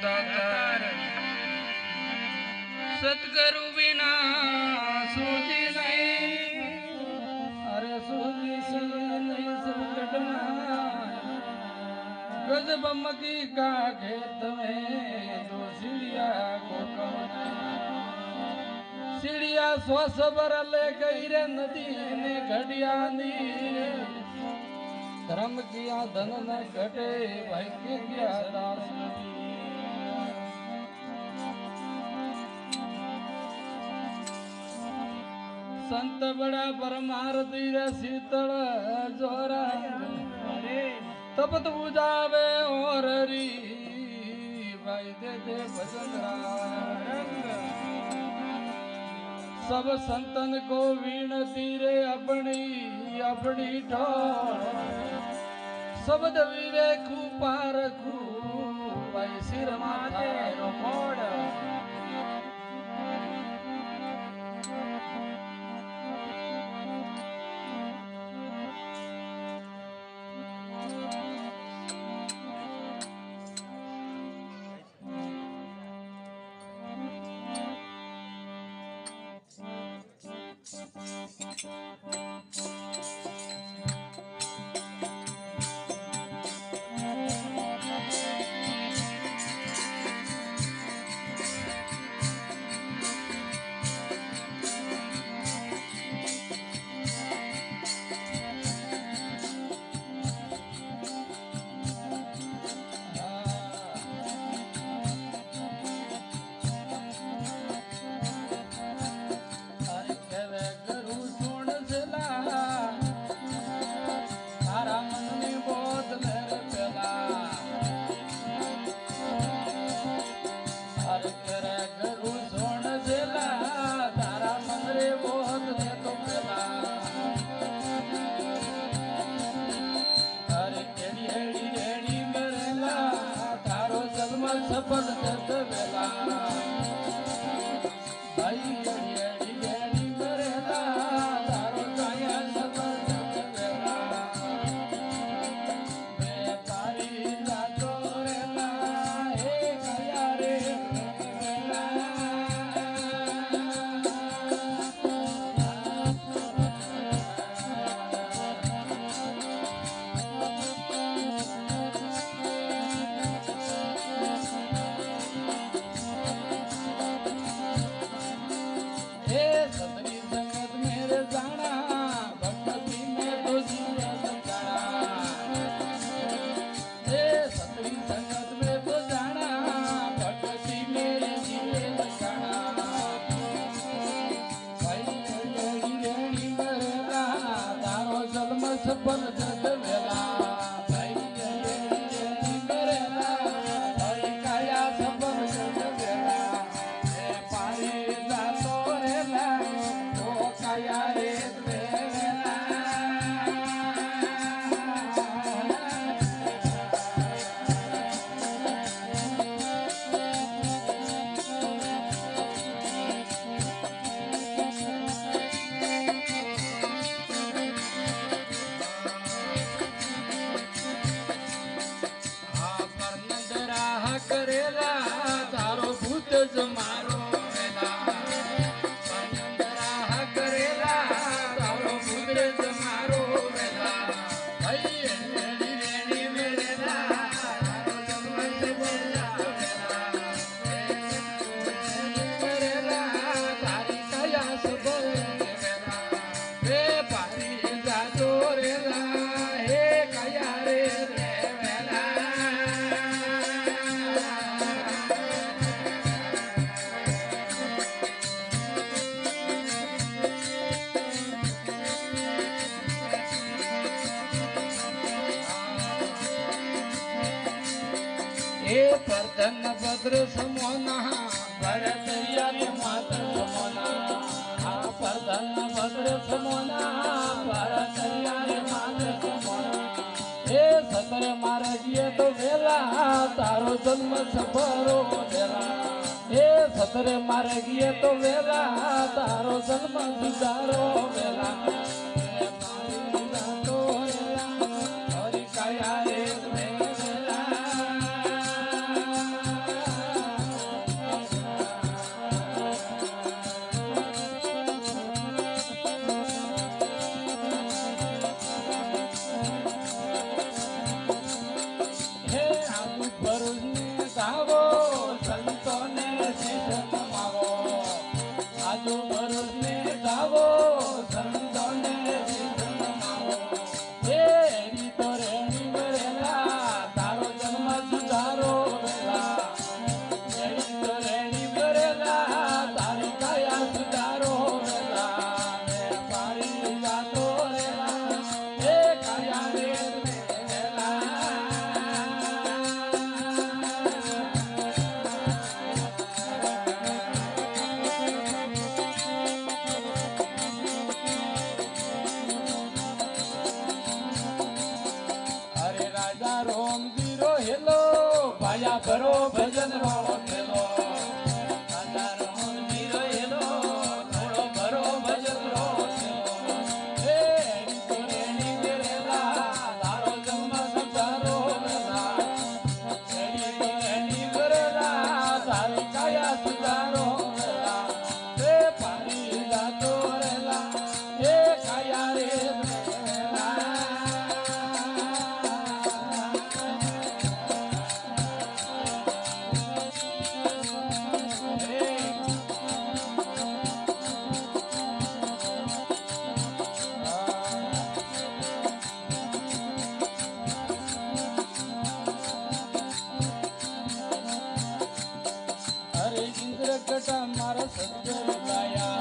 દાતાર સતગરુ વિના સુધી નહીં અરે સુધી નહીં સંકટમાં ગજબ મકી કા ખેત में दो सीढ़िया को सीढ़िया सो सबर ले गई रे नदी ने घड़िया नी धर्म किया धन न घटे भाई के क्या दास संत बड़ा परमारती रे शीतल जोरा तपत बुझावे और री भाई दे दे भजन रंग सब संतन को विनती रे अपनी अपनी ठोर शब्द विवेक पारखू भाई सिर माथे रो मोड़ सफल जत वेला भाई अड़ी अड़ी मरेला तारो काया सफल जत वेला मैं तारी जातो रेला हे काया रे वेला सफल जत वेला भाई मरेला भाई काया सफल जत वेला ए पारी जातो रेला तो काया रे वेला करेला तारो भूत जमारो वेला पंदरा करेला तारो भूत जमारो वेला भाई रेडी रेडी मेरेला तारो जमत बोला वेला तारी काया सब वेला रे पारी जातो रेला हे काया रे परधन भद्र समोना भरतरिया मात समोना परधन भद्र समोना भरतरिया मात समोना हे सतर मारजिए तो वेला तारो जन्म सफरो वेला हे सतर मारजिए तो वेला तारो जन्म सुधारो वेला काया रे वेला રાજા રોમ જીરો હેલો ભાયા ભરો ભજન રો ખેલો રાજા રોમ જીરો હેલો થોડો ભરો ભજન રો ખેલો હે રેણી વેરેલા તારો જન્મ સંસારો વેલા રેણી વેરેલા તારી કાયા સુધારો વેલા હે પાણી જાતો રેલા હે કાયા રે હરે ઇન્દ્ર કટા મારા સજ્જન લાયા